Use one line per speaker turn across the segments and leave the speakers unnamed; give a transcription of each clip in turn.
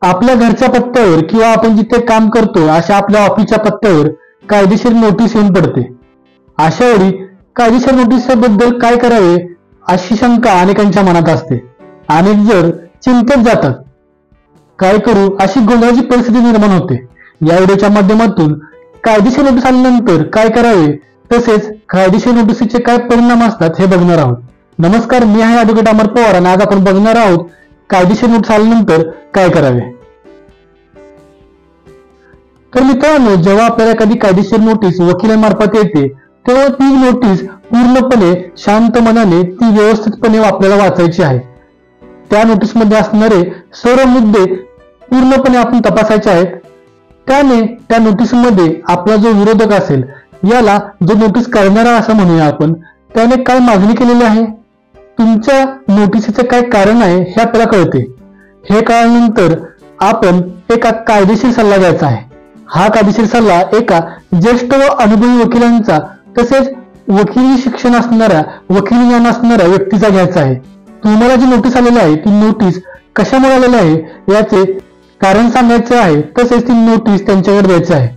आपल्या घरच्या पत्त्यावर किंवा आपण जिथे काम करतो अशा आपल्या ऑफिसच्या पत्त्यावर कायदेशीर नोटीस येऊन पडते. अशा वेळी कायदेशीर नोटीसबद्दल काय करावे अशी शंका अनेकांच्या मनात असते. अनेक जण चिंतेत जातात. काय करू अशी गोंधळाची परिस्थिती निर्माण होते. या व्हिडिओच्या माध्यमातून कायदेशीर नोटीस आल्यानंतर काय करावे तसेच कायदेशीर नोटीसचे काय परिणाम असतात हे बघणार आहोत. नमस्कार, मी आहे ॲडव्होकेट अमर पवार आणि आज आपण बघणार आहोत कायदेशीर नोटीस आल्यानंतर काय करावे. तर मित्रांनो, जेव्हा आपल्याला एखादी कायदेशीर नोटीस वकिलांमार्फत येते तेव्हा ती नोटीस पूर्णपणे शांत मनाने ती व्यवस्थितपणे आपल्याला वाचायची आहे. त्या नोटीसमध्ये असणारे सर्व मुद्दे पूर्णपणे आपण तपासायचे आहेत. त्याने त्या नोटीसमध्ये आपला जो विरोधक असेल याला जो नोटीस करणारा असं म्हणूया आपण, त्याने काय मागणी केलेली आहे, तुमच्या नोटीसीचे काय कारण आहे हे आपल्याला कळते. हे कळल्यानंतर आपण एका कायदेशीर सल्ला द्यायचा आहे. हा कायदेशीर सल्ला एका ज्येष्ठ व अनुभवी वकिलांचा तसेच वकिली शिक्षण असणाऱ्या वकिली ज्ञान असणाऱ्या व्यक्तीचा घ्यायचा आहे. तुम्हाला जी नोटीस आलेली आहे ती नोटीस कशामुळे आलेली आहे याचे कारण सांगायचे आहे तसेच ती नोटीस त्यांच्याकडे द्यायची आहे.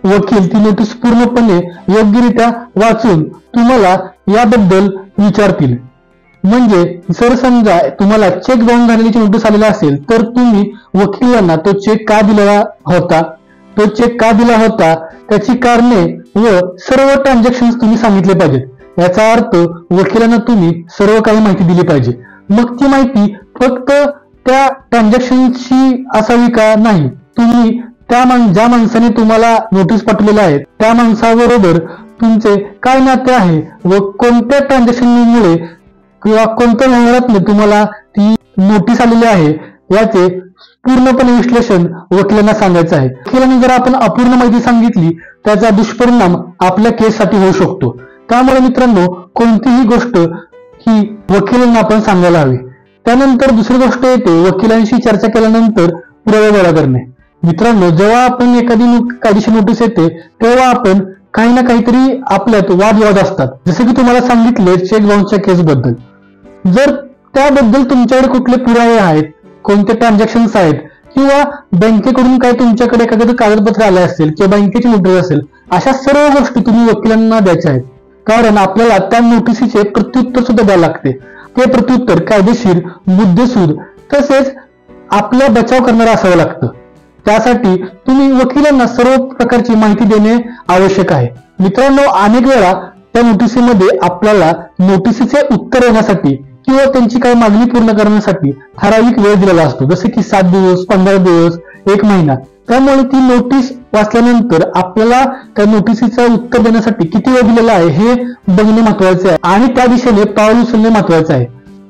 वकील ती नोटीस पूर्णपणे योग्यरित्या वाचून तुम्हाला याबद्दल विचारतील. म्हणजे जर समजा तुम्हाला चेक बाउंस झालेली नोटीस आलेला असेल तर तुम्ही वकिलांना तो चेक का दिला होता, तो चेक का दिला होता, त्याची कारणे व सर्व ट्रान्झॅक्शन तुम्ही सांगितले पाहिजेत. याचा अर्थ वकिलांना तुम्ही सर्व काही माहिती दिली पाहिजे. मग ती माहिती फक्त त्या ट्रान्झॅक्शनची असावी का नाही, तुम्ही ज्या माणसाने तुम्हाला नोटीस पाठवलेला आहे त्या माणसाबरोबर तुमचे काय नाते आहे व कोणत्या ट्रान्झॅक्शनमुळे किंवा कोणत्या व्यवहारातून तुम्हाला ती नोटीस आलेली आहे याचे पूर्णपणे विश्लेषण वकिलांना सांगायचं आहे. वकिलांनी जर आपण अपूर्ण माहिती सांगितली त्याचा दुष्परिणाम आपल्या केससाठी होऊ शकतो. त्यामुळे मित्रांनो, कोणतीही गोष्ट ही वकिलांना आपण सांगायला हवी. त्यानंतर दुसरी गोष्ट येते वकिलांशी चर्चा केल्यानंतर पुरावे गोळा करणे. मित्रांनो, जेव्हा आपण एखादी कायदेशीर नोटीस येते तेव्हा आपण काही ना काहीतरी आपल्यात वादविवाद असतात. जसे की तुम्हाला सांगितले चेक बाउन्सच्या केसबद्दल, जर त्याबद्दल तुमच्याकडे कुठले पुरावे आहेत, कोणते ट्रान्झॅक्शन्स आहेत किंवा बँकेकडून काय तुमच्याकडे एखादं कागदपत्र आले असेल किंवा बँकेची नोटीस असेल, अशा सर्व गोष्टी तुम्ही वकिलांना द्यायच्या आहेत. कारण आपल्याला त्या नोटीसीचे प्रत्युत्तर सुद्धा द्यावे लागते. ते प्रत्युत्तर कायदेशीर, मुद्देसूद तसेच आपला बचाव करणारं असावं लागतं. त्यासाठी तुम्ही वकिलांना सर्व प्रकारची माहिती देणे आवश्यक आहे. मित्रांनो, अनेक वेळा त्या नोटीसीमध्ये आपल्याला नोटीसीचे उत्तर येण्यासाठी किंवा त्यांची काही मागणी पूर्ण करण्यासाठी ठराविक वेळ दिलेला असतो, जसे की 7 दिवस, 15 दिवस, 1 महिना. त्यामुळे ती नोटीस वाचल्यानंतर आपल्याला त्या नोटीसीचं उत्तर देण्यासाठी किती वेळ दिलेला आहे हे बघणे महत्वाचे आहे आणि त्या दिशेने पाऊल उचलणे महत्वाचे आहे.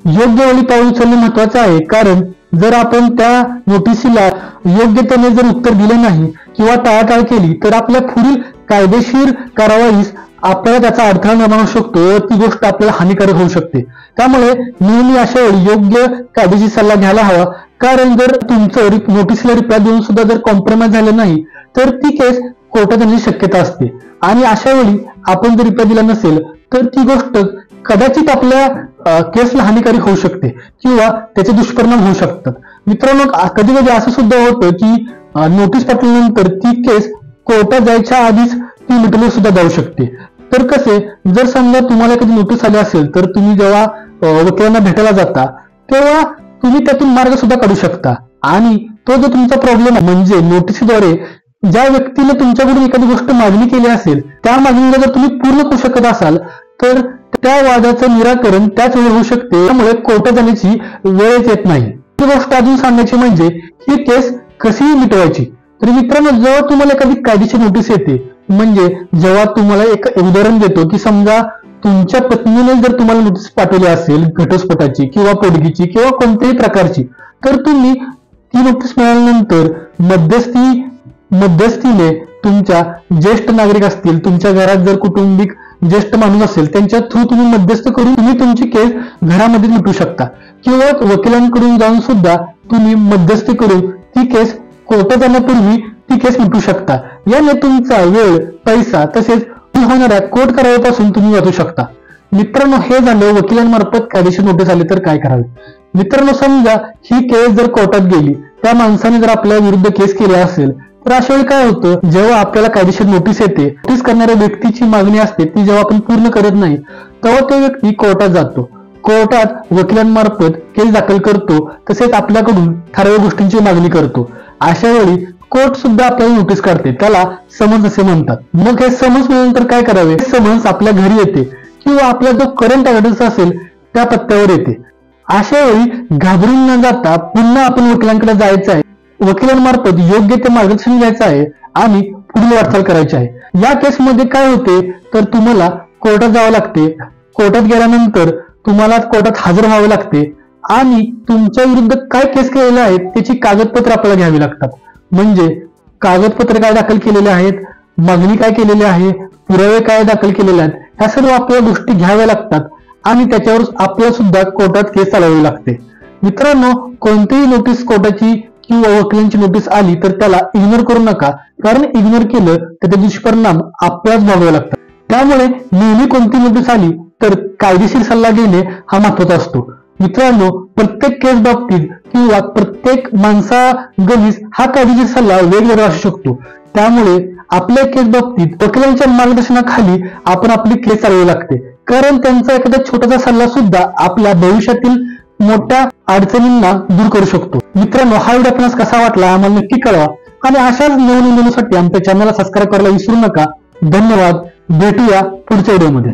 योग्य वेळी पाऊल उचलणे महत्वाचे आहे. कारण जर आपण त्या नोटीसीला योग्यतेने जर उत्तर दिले नाही किंवा टाळाटाळ केली तर आपल्या पुढील कायदेशीर कारवाईस आपल्याला त्याचा अडथळा निर्माण होऊ शकतो व ती गोष्ट आपल्याला हानिकारक होऊ शकते. त्यामुळे नेहमी अशा वेळी योग्य कायदेशीर सल्ला घ्यायला हवा. कारण जर तुमचं नोटीसला रिप्लाय देऊन सुद्धा जर कॉम्प्रोमाइज झालं नाही तर ती केस कोर्टात येण्याची शक्यता असते आणि अशा वेळी आपण जर रिप्लाय दिला नसेल तर ती गोष्ट कदाचित आपल्या केसला हानिकारक होऊ शकते किंवा त्याचे दुष्परिणाम होऊ शकतात. मित्रांनो, कधी कधी असं सुद्धा होतं की नोटीस पाठवल्यानंतर ती केस कोर्टात जायच्या आधीच ती मिटवली सुद्धा जाऊ शकते. तर कसे, जर समजा तुम्हाला कधी नोटीस आली असेल तर तुम्ही जेव्हा वकिलांना भेटायला जाता तेव्हा तुम्ही त्यातून मार्ग सुद्धा काढू शकता आणि तो जो तुमचा प्रॉब्लेम आहे म्हणजे नोटीसद्वारे ज्या व्यक्तीने तुमच्याकडून एखादी गोष्ट मागणी केली असेल त्या मागणीला जर तुम्ही पूर्ण करू शकत असाल तर त्या वादाचं निराकरण त्याच वेळी होऊ शकते. त्यामुळे कोर्टात जाण्याची वेळच येत नाही. ही गोष्ट अजून सांगायची म्हणजे ही केस कशी मिटवायची. तर मित्रांनो, जेव्हा तुम्हाला एखादी कायदेशीर नोटीस येते म्हणजे जेव्हा तुम्हाला एक उदाहरण देतो की समजा तुमच्या पत्नीने जर तुम्हाला नोटीस पाठवली असेल घटस्फोटाची किंवा पोटगीची किंवा कोणत्याही प्रकारची, तर तुम्ही ती नोटीस मिळाल्यानंतर मध्यस्थीने तुमच्या ज्येष्ठ नागरिक असतील, तुमच्या घरात जर कुटुंबिक ज्येष्ठ माणूस असेल त्यांच्या थ्रू तुम्ही मध्यस्थ करून तुम्ही तुमची केस घरामध्ये मिटवू शकता किंवा वकिलांकडून जाऊन सुद्धा तुम्ही मध्यस्थी करून ती केस कोर्टात जाण्यापूर्वी ती केस मिटवू शकता. याने तुमचा वेळ, पैसा तसेच होणाऱ्या कोर्ट कारवाईपासून तुम्ही वाचू शकता. मित्रांनो, हे झालं वकिलांमार्फत कायदेशीर नोटीस आली तर काय करावे. मित्रांनो, समजा ही केस जर कोर्टात गेली त्या माणसाने जर आपल्या विरुद्ध केस केली असेल तर अशा वेळी काय होतं, जेव्हा आपल्याला कायदेशीर नोटीस येते, नोटीस करणाऱ्या व्यक्तीची मागणी असते ती जेव्हा आपण पूर्ण करत नाही तेव्हा तो व्यक्ती कोर्टात जातो. कोर्टात वकिलांमार्फत केस दाखल करतो, तसेच आपल्याकडून ठराविक गोष्टींची मागणी करतो. अशा वेळी कोर्ट सुद्धा आपल्याला नोटीस काढते, त्याला समन्स असे म्हणतात. मग हे समन्स मिळाल्यानंतर काय करावे? समन्स आपल्या घरी येते किंवा आपला जो करंट ऍड्रेस असेल त्या पत्त्यावर येते. अशा वेळी घाबरून न जाता पुन्हा आपण वकिलांकडे जायचं आहे, वकिलांमार्फत योग्य ते मार्गदर्शन घ्यायचं आहे आणि पुढील वाटचाल करायची आहे. या केसमध्ये काय होते तर तुम्हाला कोर्टात जावं लागते. कोर्टात गेल्यानंतर तुम्हाला कोर्टात हजर व्हावे लागते आणि तुमच्या विरुद्ध काय केस केलेले आहेत त्याची कागदपत्र आपल्याला घ्यावी लागतात. म्हणजे कागदपत्र काय दाखल केलेले आहेत, मागणी काय केलेली आहे, पुरावे काय दाखल केलेले आहेत, ह्या सर्व आपल्याला गोष्टी घ्याव्या लागतात आणि त्याच्यावर आपल्याला सुद्धा कोर्टात केस चालवावी लागते. मित्रांनो, कोणतीही नोटीस कोर्टाची किंवा वकिलांची नोटीस आली तर त्याला इग्नोर करू नका, कारण इग्नोर केलं तर त्याचे दुष्परिणाम आपल्यालाच भोगावे लागतात. त्यामुळे नेहमी कोणती नोटीस आली तर कायदेशीर सल्ला घेणे हा महत्वाचा असतो. मित्रांनो, प्रत्येक केस बाबतीत किंवा प्रत्येक माणसागणीस हा कायदेशीर सल्ला वेगवेगळा असू शकतो. त्यामुळे आपल्या केस बाबतीत वकिलांच्या मार्गदर्शनाखाली आपण आपली केस चालवावी लागते, कारण त्यांचा एखादा छोटासा सल्ला सुद्धा आपल्या भविष्यातील मोठ्या अडचणींना दूर करू शकतो. मित्रांनो, हा व्हिडिओ आपणास कसा वाटला आम्हाला नक्की कळवा आणि अशाच नवीन व्हिडिओसाठी आमच्या चॅनलला सबस्क्राईब करायला विसरू नका. धन्यवाद. भेटूया पुढच्या व्हिडिओमध्ये.